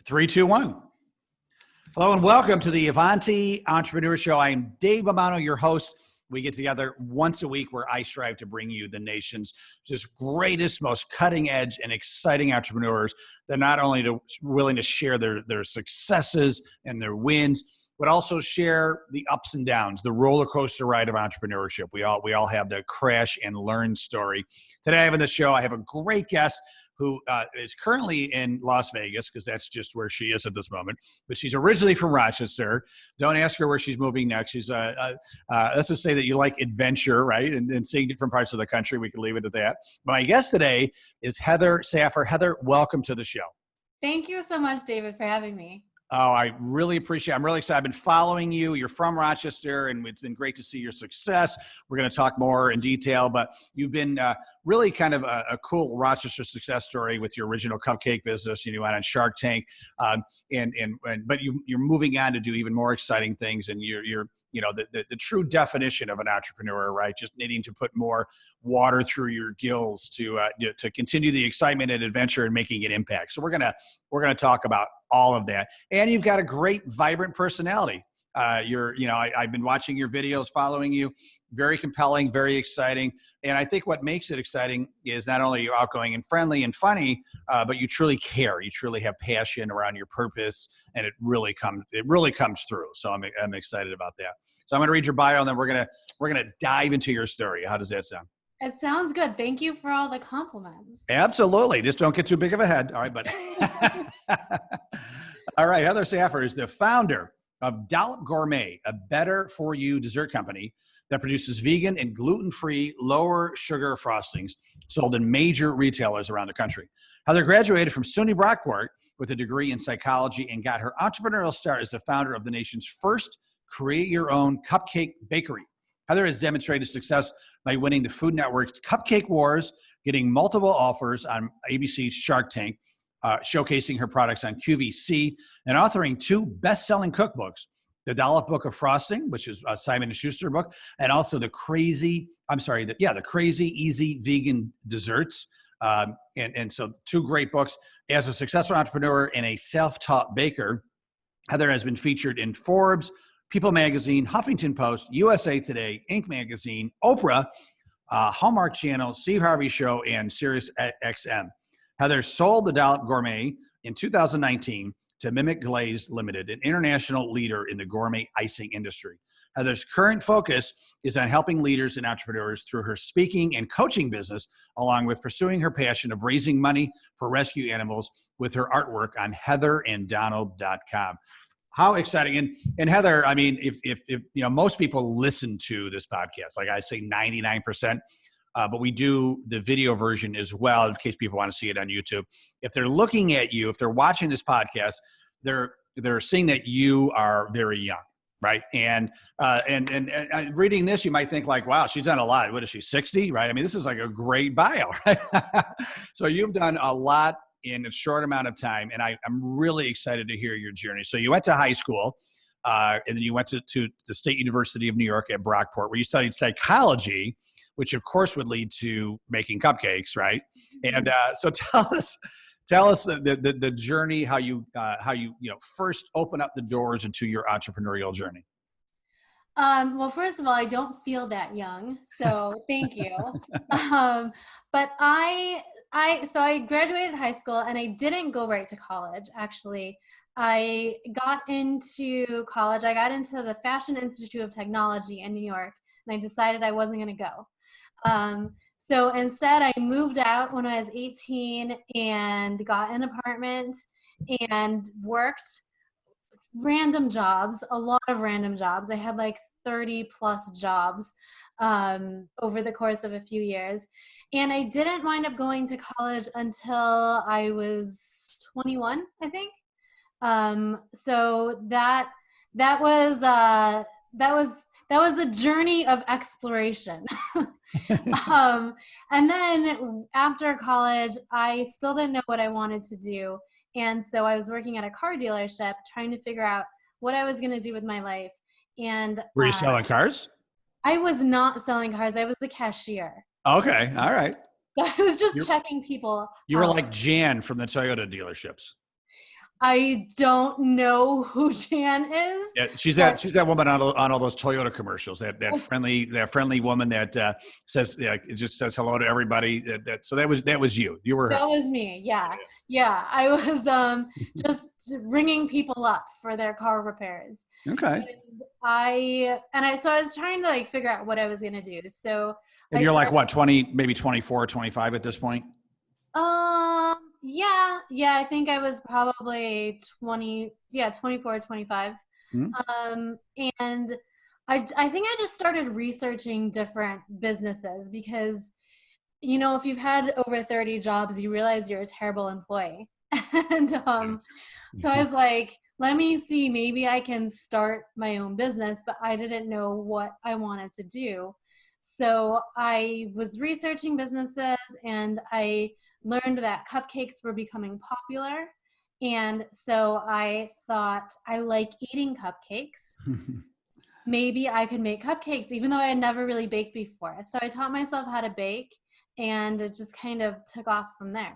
Three, two, one. Hello and welcome to the Avanti Entrepreneur Show. I am Dave Amano, your host. We get together once a week where I strive to bring you the nation's just greatest, most cutting edge and exciting entrepreneurs that not only willing to share their successes and their wins, but also share the ups and downs, the roller coaster ride of entrepreneurship. We all have the crash and learn story. Today I have on the show, I have a great guest who is currently in Las Vegas, because that's just where she is at this moment. But she's originally from Rochester. Don't ask her where she's moving next. She's let's just say that you like adventure, right? And seeing different parts of the country. We can leave it at that. But my guest today is Heather Saffer. Heather, welcome to the show. Thank you so much, David, for having me. Oh, I really appreciate it. I'm really excited. I've been following you. You're from Rochester, and it's been great to see your success. We're going to talk more in detail, but you've been really kind of a cool Rochester success story with your original cupcake business. You went on Shark Tank, but you're moving on to do even more exciting things, and you're the true definition of an entrepreneur, right? Just needing to put more water through your gills to continue the excitement and adventure and making an impact. So we're gonna talk about all of that. And you've got a great, vibrant personality. I've been watching your videos, following you. Very compelling, very exciting. And I think what makes it exciting is not only you're outgoing and friendly and funny, but you truly care. You truly have passion around your purpose, and it really comes through. So I'm excited about that. So I'm going to read your bio, and then we're gonna dive into your story. How does that sound? It sounds good. Thank you for all the compliments. Absolutely. Just don't get too big of a head. All right, but all right. Heather Saffer is the founder of Dollop Gourmet, a better-for-you dessert company that produces vegan and gluten-free, lower-sugar frostings sold in major retailers around the country. Heather graduated from SUNY Brockport with a degree in psychology and got her entrepreneurial start as the founder of the nation's first create-your-own cupcake bakery. Heather has demonstrated success by winning the Food Network's Cupcake Wars, getting multiple offers on ABC's Shark Tank, showcasing her products on QVC, and authoring 2 best-selling cookbooks, The Dollop Book of Frosting, which is a Simon & Schuster book, and also the Crazy Easy Vegan Desserts. And so 2 great books. As a successful entrepreneur and a self-taught baker, Heather has been featured in Forbes, People Magazine, Huffington Post, USA Today, Inc. Magazine, Oprah, Hallmark Channel, Steve Harvey Show, and Sirius XM. Heather sold the Dollop Gourmet in 2019 to Mimic Glaze Limited, an international leader in the gourmet icing industry. Heather's current focus is on helping leaders and entrepreneurs through her speaking and coaching business, along with pursuing her passion of raising money for rescue animals with her artwork on heatheranddonald.com. How exciting. And Heather, I mean, if most people listen to this podcast, like I say 99%, but we do the video version as well in case people want to see it on YouTube. If they're looking at you, if they're watching this podcast, they're seeing that you are very young, right? And reading this, you might think like, wow, she's done a lot. What is she, 60, right? I mean, this is like a great bio, right? So you've done a lot in a short amount of time, and I'm really excited to hear your journey. So you went to high school, and then you went to the State University of New York at Brockport, where you studied psychology, which of course would lead to making cupcakes, right? And so tell us the journey, how you first open up the doors into your entrepreneurial journey. Well, first of all, I don't feel that young, so thank you. But I graduated high school, and I didn't go right to college. Actually, I got into college. I got into the Fashion Institute of Technology in New York, and I decided I wasn't going to go. So instead, I moved out when I was 18 and got an apartment and worked random jobs, a lot of random jobs. I had like 30 plus jobs over the course of a few years. And I didn't wind up going to college until I was 21, I think. So that was a journey of exploration. And then after college, I still didn't know what I wanted to do. And so I was working at a car dealership trying to figure out what I was going to do with my life. And were you selling cars? I was not selling cars. I was the cashier. Okay. All right. I was just checking people. You were like Jan from the Toyota dealerships. I don't know who Jan is. Yeah, But she's that woman on all those Toyota commercials. That friendly woman that says, yeah, it just says hello to everybody. So that was you. You were that her. was me. Yeah. Yeah. I was just ringing people up for their car repairs. Okay. So I was trying to like figure out what I was gonna do. So And I you're like started what, 20, maybe 24, 25 at this point? yeah, I think I was probably 20, yeah, 24, 25. Hmm? Um, and I think I just started researching different businesses because, if you've had over 30 jobs, you realize you're a terrible employee. And so I was like, let me see, maybe I can start my own business, but I didn't know what I wanted to do. So I was researching businesses and I learned that cupcakes were becoming popular. And so I thought, I like eating cupcakes. Maybe I could make cupcakes, even though I had never really baked before. So I taught myself how to bake, and it just kind of took off from there.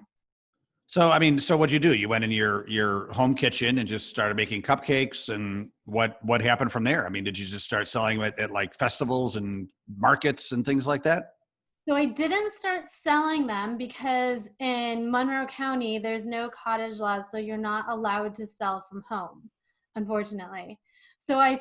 So, I mean, so what'd you do? You went in your home kitchen and just started making cupcakes, and what happened from there? I mean, did you just start selling them at like festivals and markets and things like that? So I didn't start selling them because in Monroe County, there's no cottage laws, so you're not allowed to sell from home, unfortunately. So I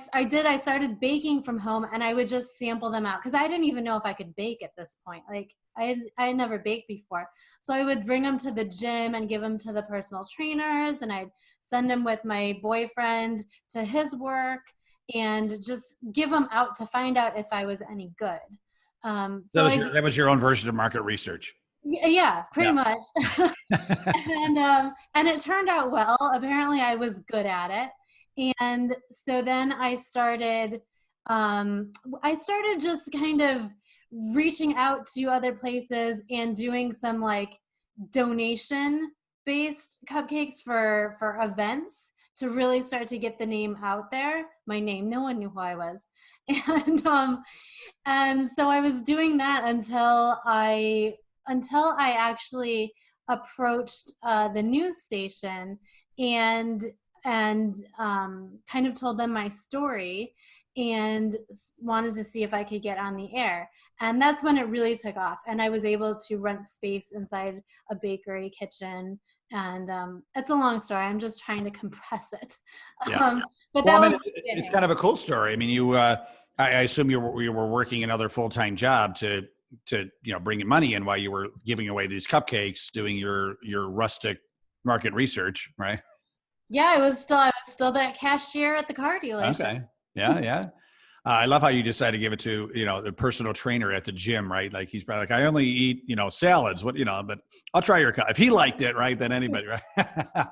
started baking from home and I would just sample them out because I didn't even know if I could bake at this point. Like I had never baked before. So I would bring them to the gym and give them to the personal trainers, and I'd send them with my boyfriend to his work and just give them out to find out if I was any good. So That was your own version of market research. yeah, pretty Yeah. much. And it turned out well. Apparently, I was good at it, and so then I started just kind of reaching out to other places and doing some like donation based cupcakes for events to really start to get the name out there. My name, no one knew who I was, and so I was doing that until I actually approached the news station and kind of told them my story and wanted to see if I could get on the air. And that's when it really took off. And I was able to rent space inside a bakery kitchen. And it's a long story. I'm just trying to compress it. Yeah. But Well, that I was mean, the it's beginning. kind of a cool story. I mean, I assume you were working another full-time job to bring in money in while you were giving away these cupcakes, doing your rustic market research, right? Yeah, I was still that cashier at the car dealership. Okay. Yeah, yeah. I love how you decided to give it to, the personal trainer at the gym, right? Like he's probably like, I only eat, salads, but I'll try your, if he liked it, right? Then anybody, right?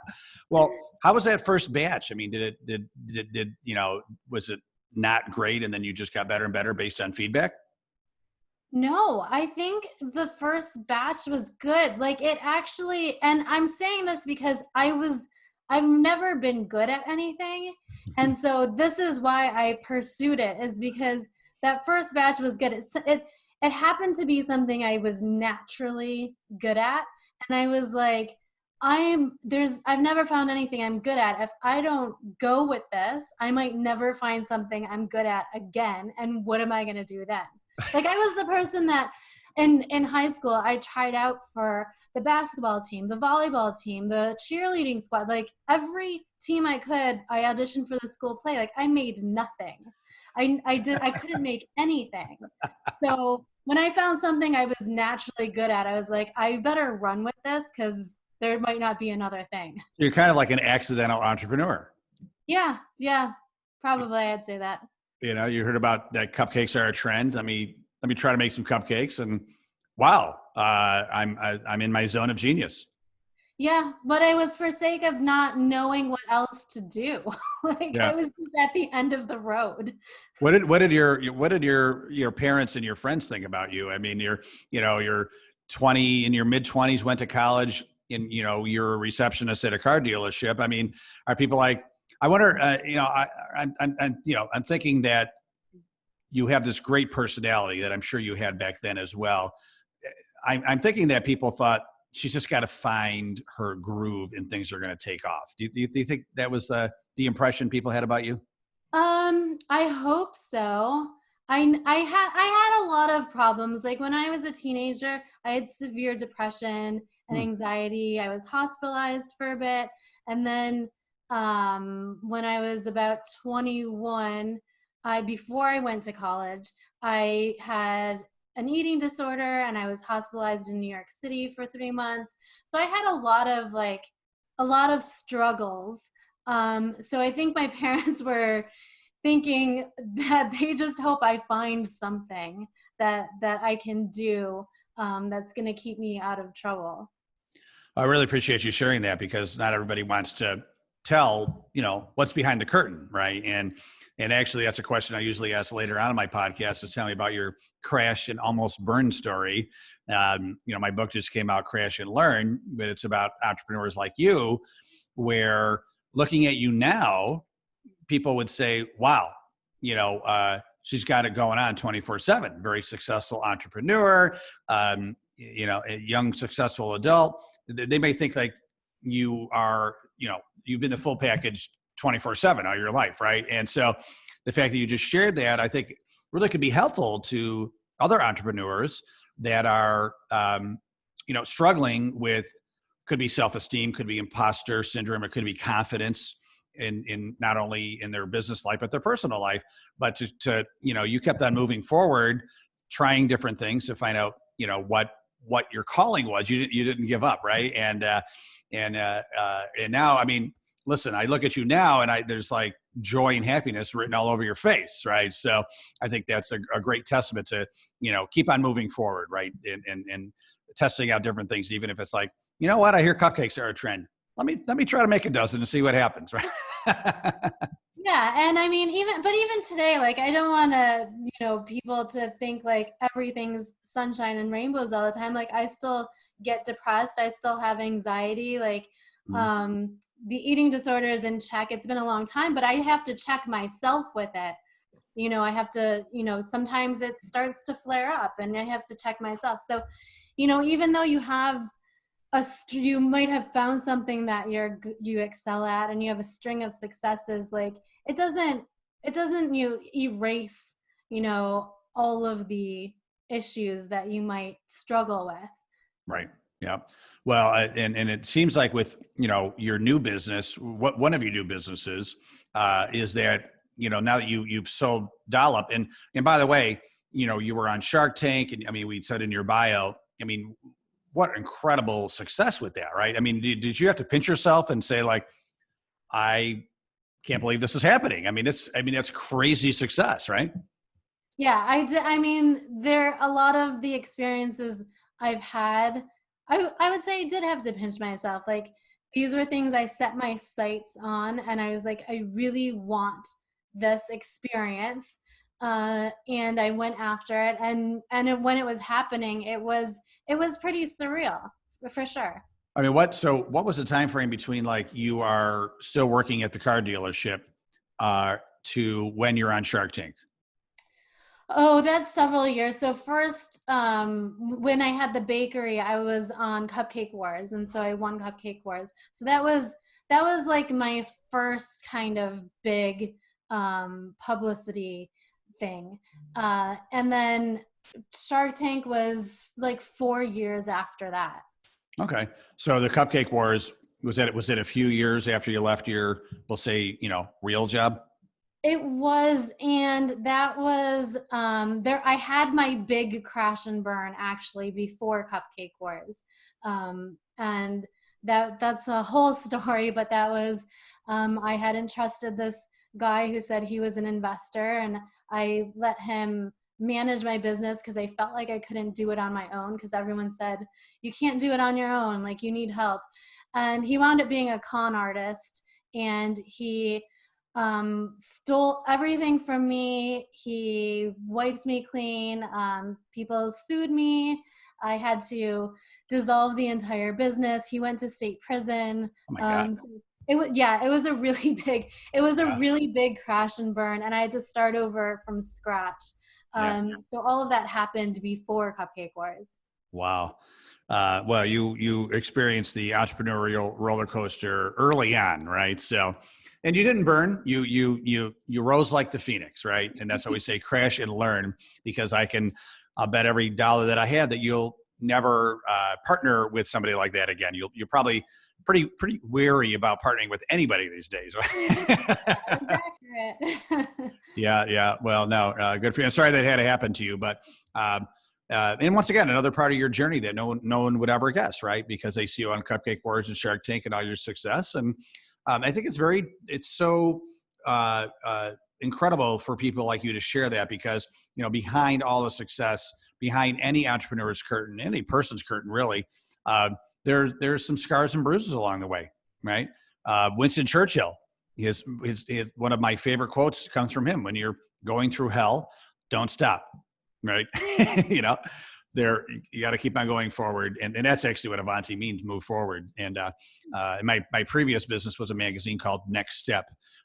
Well, how was that first batch? I mean, was it not great? And then you just got better and better based on feedback? No, I think the first batch was good. Like it actually, and I'm saying this because I've never been good at anything. And so this is why I pursued it, is because that first batch was good. It happened to be something I was naturally good at. And I was like, I've never found anything I'm good at. If I don't go with this, I might never find something I'm good at again. And what am I going to do then? Like I was the person that in high school I tried out for the basketball team, the volleyball team, the cheerleading squad, like every team I could. I auditioned for the school play. Like I made nothing. I couldn't make anything. So when I found something I was naturally good at, I was like, I better run with this because there might not be another thing. You're kind of like an accidental entrepreneur. Yeah, probably I'd say that. You heard about that cupcakes are a trend. Let me try to make some cupcakes, and wow, I'm in my zone of genius. Yeah, but it was for sake of not knowing what else to do. Like I Yeah. was just at the end of the road. What did your parents and your friends think about you? I mean, you're 20 in your mid 20s, went to college, and you're a receptionist at a car dealership. I mean, are people like? I wonder. I'm thinking that you have this great personality that I'm sure you had back then as well. I'm thinking that people thought she's just got to find her groove and things are going to take off. Do you think that was the impression people had about you? I hope so. I had a lot of problems. Like when I was a teenager, I had severe depression and Hmm. anxiety. I was hospitalized for a bit. And then when I was about 21, before I went to college, I had an eating disorder and I was hospitalized in New York City for 3 months. So I had a lot of struggles. So I think my parents were thinking that they just hope I find something that I can do, that's going to keep me out of trouble. I really appreciate you sharing that because not everybody wants to tell, what's behind the curtain, right? And actually, that's a question I usually ask later on in my podcast is tell me about your crash and almost burn story. My book just came out, Crash and Learn, but it's about entrepreneurs like you, where looking at you now, people would say, wow, she's got it going on 24/7, very successful entrepreneur, a young, successful adult. They may think like you are, you've been the full package 24/7 all your life. Right. And so the fact that you just shared that, I think really could be helpful to other entrepreneurs that are, struggling with, could be self-esteem, could be imposter syndrome, it could be confidence in not only in their business life but their personal life. But you kept on moving forward, trying different things to find out what your calling was. You didn't give up, right? And now, I mean, listen, I look at you now and there's like joy and happiness written all over your face, right? So I think that's a great testament to keep on moving forward, right? And testing out different things, even if it's like, what, I hear cupcakes are a trend. Let me try to make a dozen and see what happens, right? Yeah, and I mean, even today, like I don't want to, people to think like everything's sunshine and rainbows all the time. Like I still get depressed, I still have anxiety. Like Mhm. the eating disorder is in check. It's been a long time, but I have to check myself with it. I have to, sometimes it starts to flare up, and I have to check myself. So, even though you might have found something that you excel at and you have a string of successes, like it doesn't erase all of the issues that you might struggle with. Right. Yeah. Well, and it seems like with your new business, what one of your new businesses is that now that you've sold Dollop, and by the way, you were on Shark Tank, and I mean we said in your bio, I mean, what incredible success with that, right? I mean, did you have to pinch yourself and say like, I can't believe this is happening? That's crazy success, right? Yeah, I mean, there a lot of the experiences I've had, I would say I did have to pinch myself. Like these were things I set my sights on, and I was like, I really want this experience, and I went after it. When it was happening, it was pretty surreal, for sure. I mean, what was the time frame between like you are still working at the car dealership to when you're on Shark Tank? Oh, that's several years. So first, when I had the bakery, I was on Cupcake Wars, and so I won Cupcake Wars. So that was like my first kind of big publicity thing. And then Shark Tank was like 4 years after that. Okay. So the Cupcake Wars, was it a few years after you left your, we'll say, real job? It was, and that was there. I had my big crash and burn actually before Cupcake Wars, and that's a whole story. But that was I had entrusted this guy who said he was an investor, and I let him manage my business because I felt like I couldn't do it on my own because everyone said you can't do it on your own, like you need help. And he wound up being a con artist, and he stole everything from me. He wiped me clean. People sued me. I had to dissolve the entire business. He went to state prison. Oh my God. So it was a really Yeah. big crash and burn, and I had to start over from scratch. Yeah. So all of that happened before Cupcake Wars. Wow. Well, you experienced the entrepreneurial roller coaster early on, right? So, and you didn't burn. You rose like the phoenix, right? And that's why we say crash and learn, because I'll bet every dollar that I had that you'll never partner with somebody like that again. You're probably pretty wary about partnering with anybody these days, right? That is accurate. Yeah. Well, no, good for you. I'm sorry that had to happen to you, but and once again, another part of your journey that no one would ever guess, right? Because they see you on Cupcake Wars and Shark Tank and all your success, and I think it's so incredible for people like you to share that, because behind all the success, behind any entrepreneur's curtain, any person's curtain, really, there's some scars and bruises along the way, right? Winston Churchill. His one of my favorite quotes comes from him: "When you're going through hell, don't stop." Right? you know, you got to keep on going forward, and that's actually what Avanti means: move forward. And my previous business was a magazine called Next Step,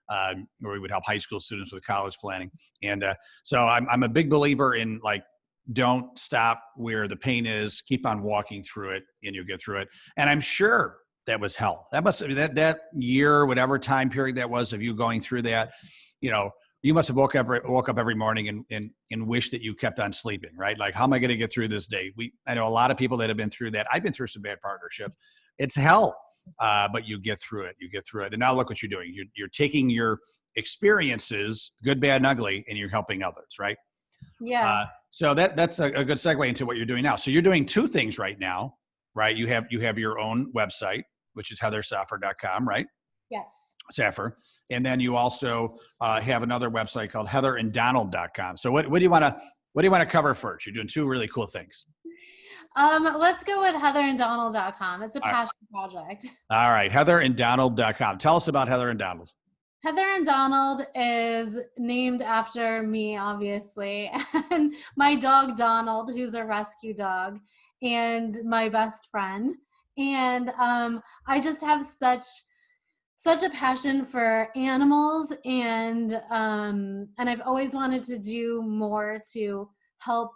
where we would help high school students with college planning. And so I'm a big believer in, like, don't stop where the pain is. Keep on walking through it, and you'll get through it. And I'm sure that was hell. That must that year, whatever time period that was of you going through that, you must have woke up every morning and wished that you kept on sleeping, right? Like, how am I going to get through this day? I know a lot of people that have been through that. I've been through some bad partnerships. It's hell, but you get through it. You get through it. And now look what you're doing. You're taking your experiences, good, bad, and ugly, and you're helping others, right? Yeah. So that's a good segue into what you're doing now. So you're doing two things right now, right? You have your own website, which is heathersaffer.com, right? Yes. Saffer. And then you also have another website called heatheranddonald.com. So what do you want to cover first? You're doing two really cool things. Let's go with heatheranddonald.com. It's a passion project. All right. heatheranddonald.com. Tell us about Heather and Donald. Heather and Donald is named after me, obviously, and my dog Donald, who's a rescue dog, and my best friend. And I just have such a passion for animals, and I've always wanted to do more to help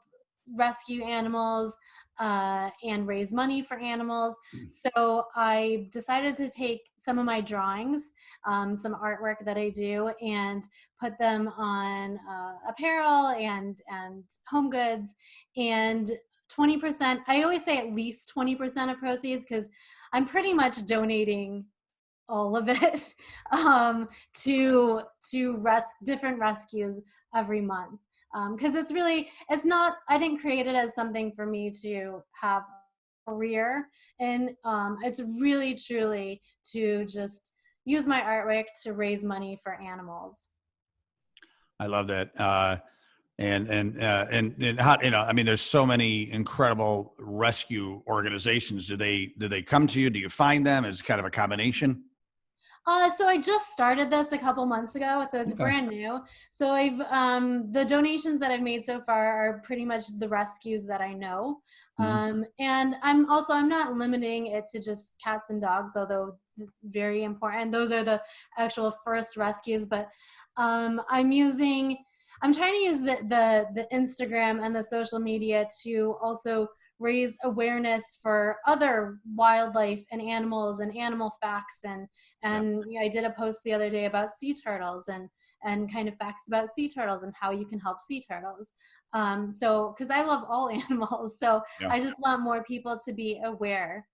rescue animals and raise money for animals. So I decided to take some of my drawings, some artwork that I do, and put them on apparel and home goods. And 20%, I always say at least 20% of proceeds, because I'm pretty much donating all of it to different rescues every month. Because it's not, I didn't create it as something for me to have a career, and it's really truly to just use my artwork to raise money for animals. I love that. And how, I mean, there's so many incredible rescue organizations. Do they come to you? Do you find them? Is it kind of a combination? So I just started this a couple months ago, so it's brand new. So the donations that I've made so far are pretty much the rescues that I know. And I'm not limiting it to just cats and dogs, although it's very important. Those are the actual first rescues, but I'm trying to use the Instagram and the social media to also raise awareness for other wildlife and animals and animal facts. And I did a post the other day about sea turtles and kind of facts about sea turtles and how you can help sea turtles. So, because I love all animals, so I just want more people to be aware.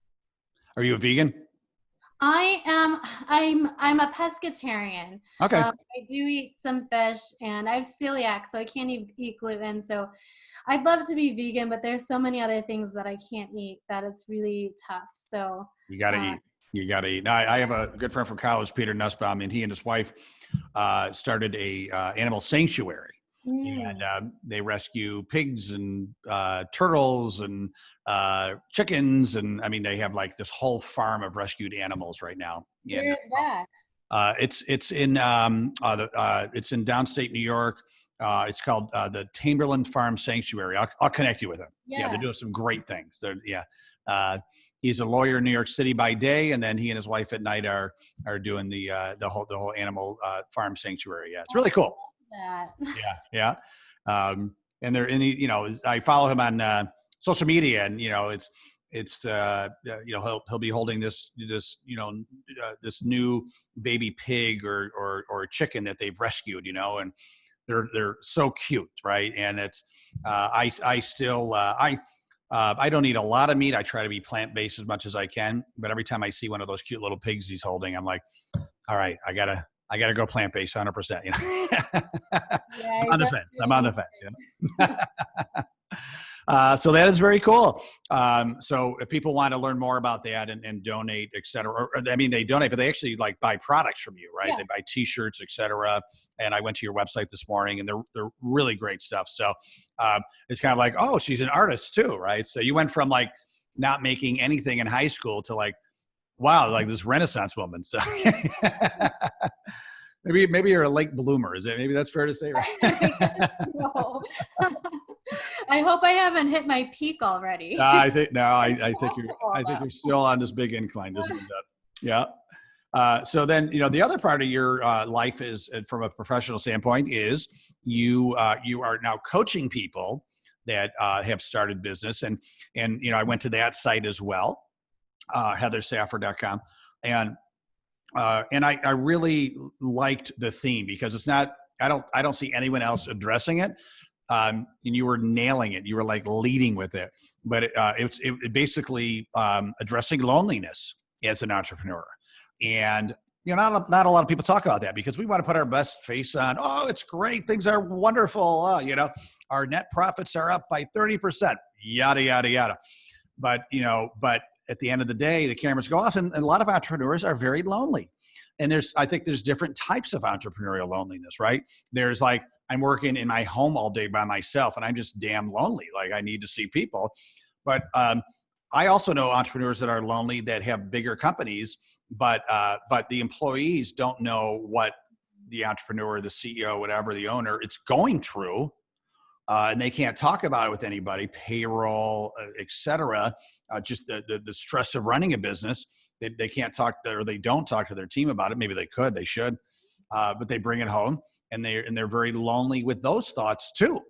Are you a vegan? I'm a pescatarian. Okay. I do eat some fish, and I have celiac, so I can't eat gluten. So I'd love to be vegan, but there's so many other things that I can't eat that it's really tough. So you got to eat. You got to eat. Now, I have a good friend from college, Peter Nussbaum, and he and his wife started a animal sanctuary. And they rescue pigs and turtles and chickens, and I mean, they have like this whole farm of rescued animals right now. Where is that? It's in downstate New York. It's called the Tamerlan Farm Sanctuary. I'll connect you with him. Yeah, they're doing some great things. He's a lawyer in New York City by day, and then he and his wife at night are doing the whole animal farm sanctuary. Yeah, it's really cool. Yeah. And they're I follow him on social media, and it's he'll be holding this this new baby pig or chicken that they've rescued, and they're so cute, right? And it's I still I don't eat a lot of meat. I try to be plant-based as much as I can, but every time I see one of those cute little pigs he's holding, I'm like, all right, I gotta go plant-based 100%. Yeah, I'm on the fence. I'm on the fence. So that is very cool. So if people want to learn more about that and donate, et cetera, I mean, they donate, but they actually like buy products from you, right? Yeah. They buy T-shirts, et cetera. And I went to your website this morning, and they're really great stuff. So it's kind of like, oh, she's an artist too, right? So you went from like not making anything in high school to like, wow, like this Renaissance woman. So maybe you're a late bloomer. Is it? Maybe that's fair to say, right? No. I hope I haven't hit my peak already. I think you're still on this big incline. There's no doubt. Yeah. So then, the other part of your life is, from a professional standpoint, is you are now coaching people that have started business, and I went to that site as well, heathersaffer.com, and I really liked the theme, because it's not, I don't see anyone else addressing it. And you were nailing it. You were like leading with it, but it basically addressing loneliness as an entrepreneur. And not a lot of people talk about that, because we want to put our best face on. Oh, it's great, things are wonderful. Our net profits are up by 30%. Yada yada yada. But at the end of the day, the cameras go off, and a lot of entrepreneurs are very lonely. And I think there's different types of entrepreneurial loneliness, right? There's like, I'm working in my home all day by myself, and I'm just damn lonely. Like, I need to see people. But I also know entrepreneurs that are lonely that have bigger companies, but the employees don't know what the entrepreneur, the CEO, whatever, the owner, it's going through. And they can't talk about it with anybody, payroll, et cetera. Just the stress of running a business. They can't talk or they don't talk to their team about it. Maybe they could, they should, but they bring it home, and they're very lonely with those thoughts too.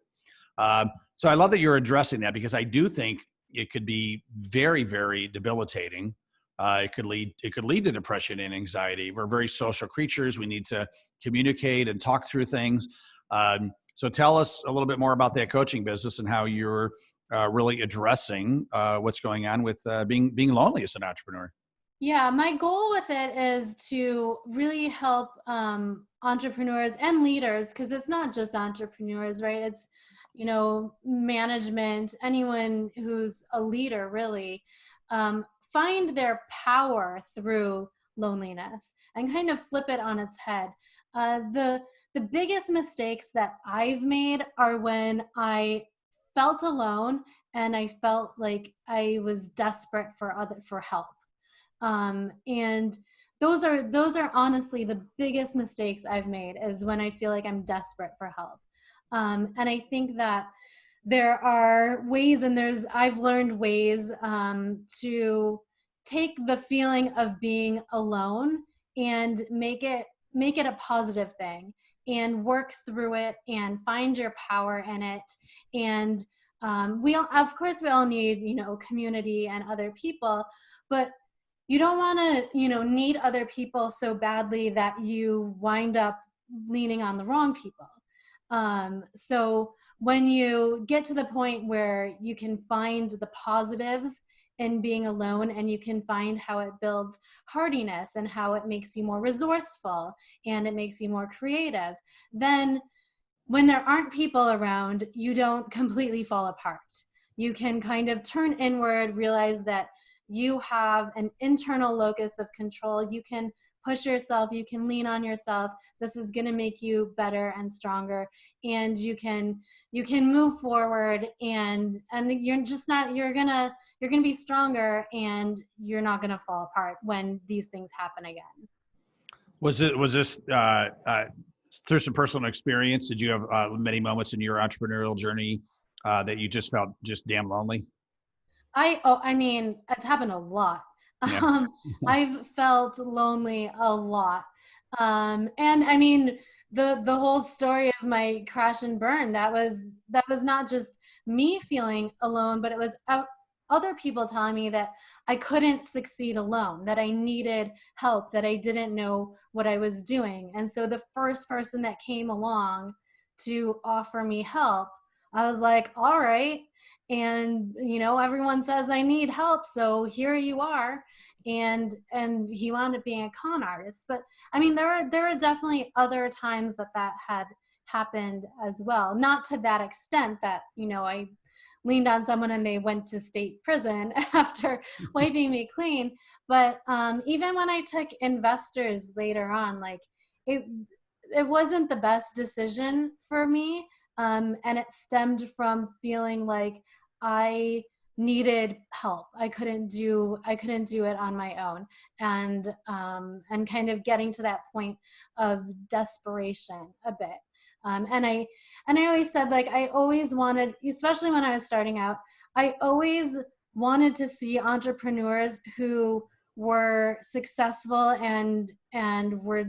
So I love that you're addressing that, because I do think it could be very, very debilitating. It could lead to depression and anxiety. We're very social creatures. We need to communicate and talk through things. So tell us a little bit more about that coaching business and how you're really addressing what's going on with being lonely as an entrepreneur. Yeah, my goal with it is to really help entrepreneurs and leaders, because it's not just entrepreneurs, right? It's, management, anyone who's a leader, really, find their power through loneliness and kind of flip it on its head. The biggest mistakes that I've made are when I felt alone and I felt like I was desperate for help. And those are honestly the biggest mistakes I've made, is when I feel like I'm desperate for help. And I think that there are ways, and I've learned ways to take the feeling of being alone and make it a positive thing, and work through it and find your power in it. And we all need, community and other people, but you don't want to, need other people so badly that you wind up leaning on the wrong people. So when you get to the point where you can find the positives in being alone, and you can find how it builds hardiness and how it makes you more resourceful and it makes you more creative, then when there aren't people around, you don't completely fall apart. You can kind of turn inward, realize that you have an internal locus of control. You can push yourself, you can lean on yourself. This is going to make you better and stronger, and you can move forward, and you're going to be stronger, and you're not going to fall apart when these things happen again. Was this through some personal experience? Did you have many moments in your entrepreneurial journey that you just felt just damn lonely? I mean, it's happened a lot. Yeah. I've felt lonely a lot. And I mean, the whole story of my crash and burn, that was not just me feeling alone, but it was other people telling me that I couldn't succeed alone, that I needed help, that I didn't know what I was doing. And so the first person that came along to offer me help, I was like, all right. And, everyone says I need help. So here you are. And he wound up being a con artist. But I mean, there are definitely other times that had happened as well. Not to that extent that, I leaned on someone and they went to state prison after wiping me clean. But even when I took investors later on, like it wasn't the best decision for me. And it stemmed from feeling like I needed help. I couldn't do it on my own. And kind of getting to that point of desperation a bit. And I always said, like, I always wanted, especially when I was starting out, I always wanted to see entrepreneurs who were successful and were,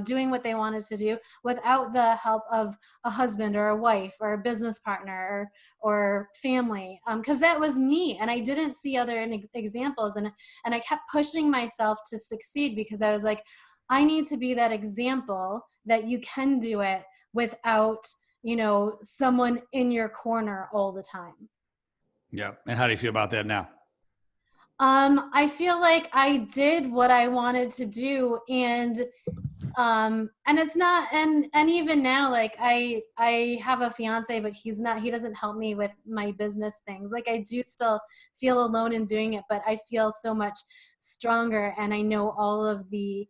doing what they wanted to do without the help of a husband or a wife or a business partner or family. Because that was me, and I didn't see other examples, and I kept pushing myself to succeed because I was like, I need to be that example that you can do it without, someone in your corner all the time. Yeah. And how do you feel about that now? I feel like I did what I wanted to do, and it's not, and even now, like I have a fiance, but he doesn't help me with my business things. Like, I do still feel alone in doing it, but I feel so much stronger, and I know all of the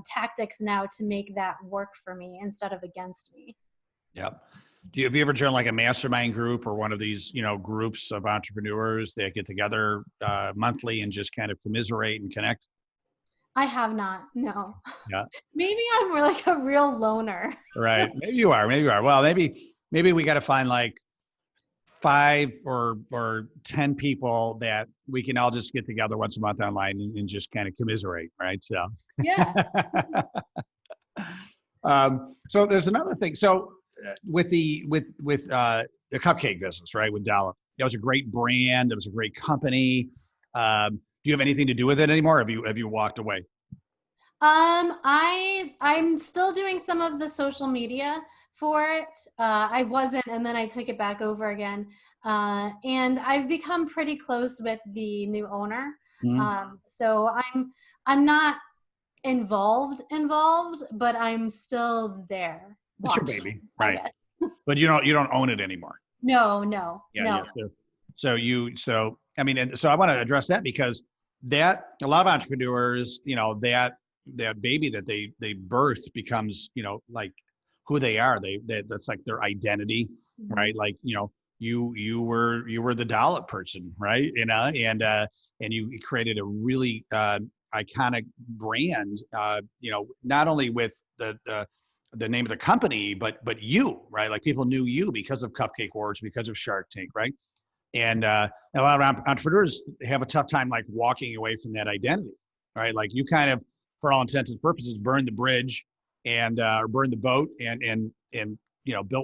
tactics now to make that work for me instead of against me. Yep. Have you ever joined like a mastermind group or one of these, groups of entrepreneurs that get together monthly and just kind of commiserate and connect? I have not, no. Yeah. Maybe I'm more like a real loner. Right. Maybe you are. Maybe you are. Well, maybe we got to find like 5 or 10 people that we can all just get together once a month online and just kind of commiserate. Right. So. Yeah. So there's another thing. So with the cupcake business, right? With Dollop, it was a great brand. It was a great company. Do you have anything to do with it anymore? Have you walked away? I'm still doing some of the social media for it. I wasn't, and then I took it back over again. And I've become pretty close with the new owner. Mm-hmm. So I'm not involved, but I'm still there. It's your Watching, baby, right? But you don't own it anymore. No. Yeah. So I mean, and so I want to address that because that a lot of entrepreneurs, that baby that they birth becomes, like who they are. That's like their identity, Mm-hmm. right? Like, you were the Dollop person, right? And you created a really iconic brand, not only with the name of the company, but you, right? Like people knew you because of Cupcake Wars, because of Shark Tank, right? And a lot of entrepreneurs have a tough time like walking away from that identity, right? Like you kind of, for all intents and purposes, burned the bridge and or burned the boat and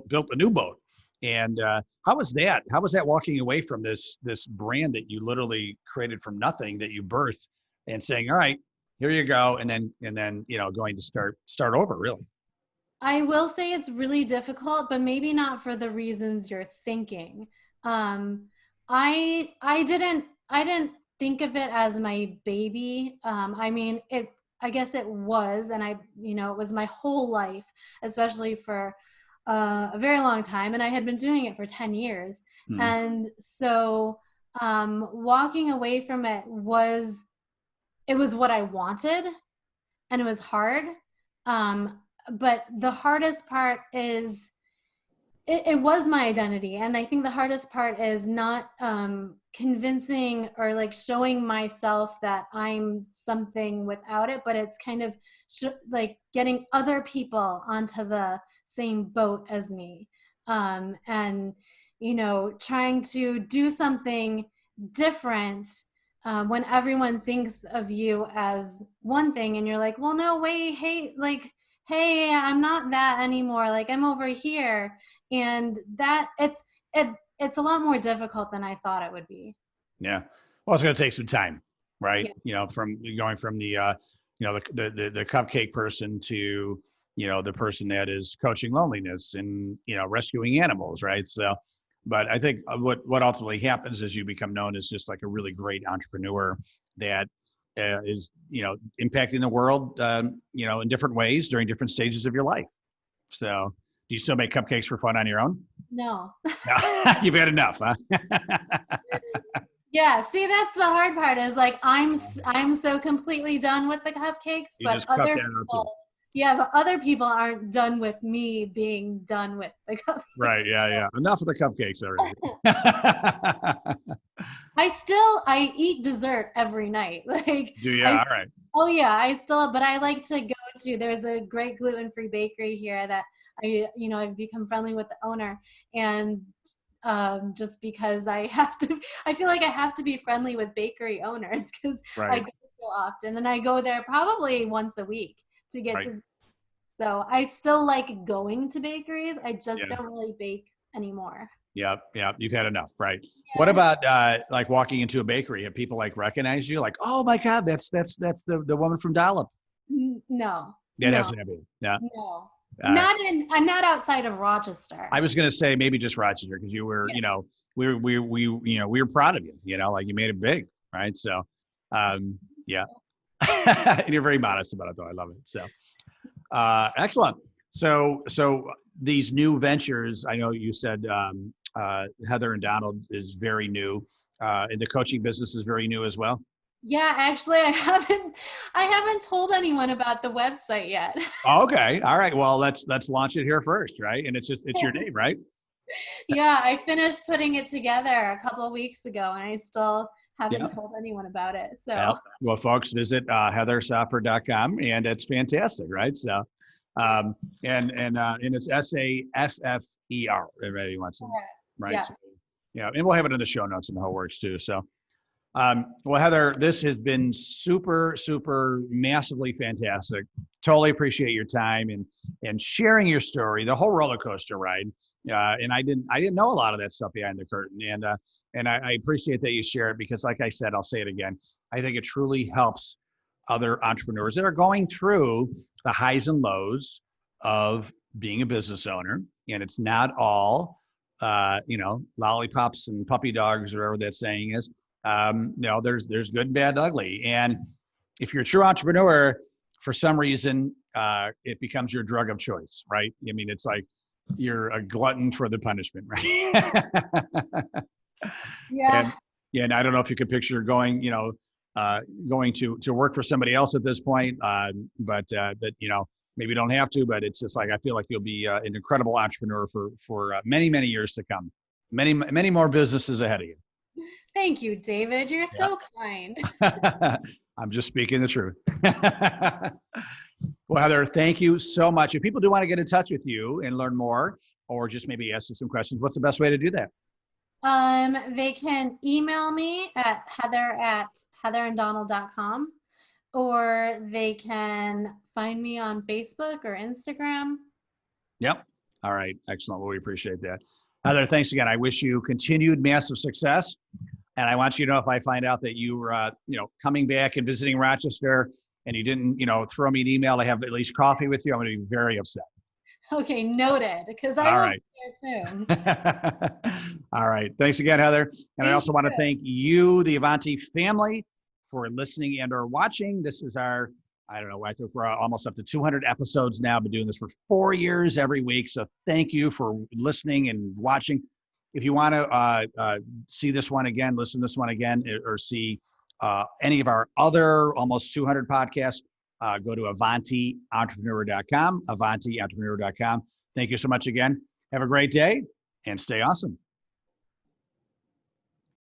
built a new boat. And how was that? How was that walking away from this brand that you literally created from nothing, that you birthed, and saying, all right, here you go, and then going to start over, really? I will say it's really difficult, but maybe not for the reasons you're thinking. I didn't think of it as my baby. I mean, I guess it was, and it was my whole life, especially for a very long time, and I had been doing it for 10 years. Hmm. And so walking away from it was what I wanted, and it was hard. But the hardest part is it was my identity, and I think the hardest part is not convincing or like showing myself that I'm something without it, but it's kind of like getting other people onto the same boat as me, and trying to do something different when everyone thinks of you as one thing, and you're like, well, no, wait, hey, I'm not that anymore. Like, I'm over here. And that it's a lot more difficult than I thought it would be. Yeah. Well, it's going to take some time, right? Yeah. From going from the cupcake person to, the person that is coaching loneliness and, rescuing animals, right? So, but I think what ultimately happens is you become known as just like a really great entrepreneur that is, impacting the world, in different ways during different stages of your life. So, do you still make cupcakes for fun on your own? No. No, you've had enough, huh? Yeah, see, that's the hard part is like I'm so completely done with the cupcakes, You but just cut other that out too. people, yeah, but other people aren't done with me being done with the cupcakes. Right. Yeah. Yeah. Enough of the cupcakes already. I eat dessert every night. Like Yeah. I All right. Oh yeah, but I like to go to, there's a great gluten-free bakery here that I've become friendly with the owner, and just because I feel like I have to be friendly with bakery owners because I Right. go so often, and I go there probably once a week to get Right. to. So I still like going to bakeries. I just Yeah. don't really bake anymore. Yeah. Yeah. You've had enough. Right. What Yeah. about like walking into a bakery? Have people like recognize you? Like, oh my God, that's the woman from Dollop. No, That no, hasn't happened. Yeah. no. Uh, I'm not outside of Rochester. I was gonna say maybe just Rochester because you were, Yeah. we were proud of you. Like you made it big, right? So, yeah. And you're very modest about it, though. I love it. So, excellent. So these new ventures, I know you said Heather and Donald is very new, and the coaching business is very new as well. Yeah, actually, I haven't told anyone about the website yet. Okay, all right. Well, let's launch it here first, right? And it's your name, right? Yeah, I finished putting it together a couple of weeks ago, and I still Yeah. haven't told anyone about it. So, Well, folks, visit heathersaffer.com, and it's fantastic, right? So, and it's Saffer. Everybody wants to, right? yeah. So, yeah, and we'll have it in the show notes and the whole works too. So, well, Heather, this has been super, super massively fantastic. Totally appreciate your time and sharing your story, the whole roller coaster ride. And I didn't know a lot of that stuff behind the curtain, and I appreciate that you share it because, like I said, I'll say it again. I think it truly helps other entrepreneurs that are going through the highs and lows of being a business owner, and it's not all, lollipops and puppy dogs, or whatever that saying is. There's good, bad, ugly. And if you're a true entrepreneur, for some reason, it becomes your drug of choice, right? I mean, it's like you're a glutton for the punishment, right? Yeah. And I don't know if you could picture going to work for somebody else at this point, but maybe you don't have to. But it's just like I feel like you'll be an incredible entrepreneur for many, many years to come. Many, many more businesses ahead of you. Thank you, David. You're so kind. I'm just speaking the truth. Well, Heather, thank you so much. If people do want to get in touch with you and learn more, or just maybe ask you some questions, what's the best way to do that? They can email me at heather@heatheranddonald.com, or they can find me on Facebook or Instagram. Yep. All right. Excellent. Well, we appreciate that. Heather, thanks again. I wish you continued massive success. And I want you to know if I find out that you were, coming back and visiting Rochester and you didn't, throw me an email to have at least coffee with you, I'm going to be very upset. Okay, noted, because I will be there soon. All right. Thanks again, Heather. And I also want to thank you, the Avanti family, for listening and or watching. This is our, I think we're almost up to 200 episodes now. I've been doing this for 4 years every week. So thank you for listening and watching. If you want to see this one again, listen to this one again, or see any of our other almost 200 podcasts, go to AvantiEntrepreneur.com, AvantiEntrepreneur.com. Thank you so much again. Have a great day and stay awesome.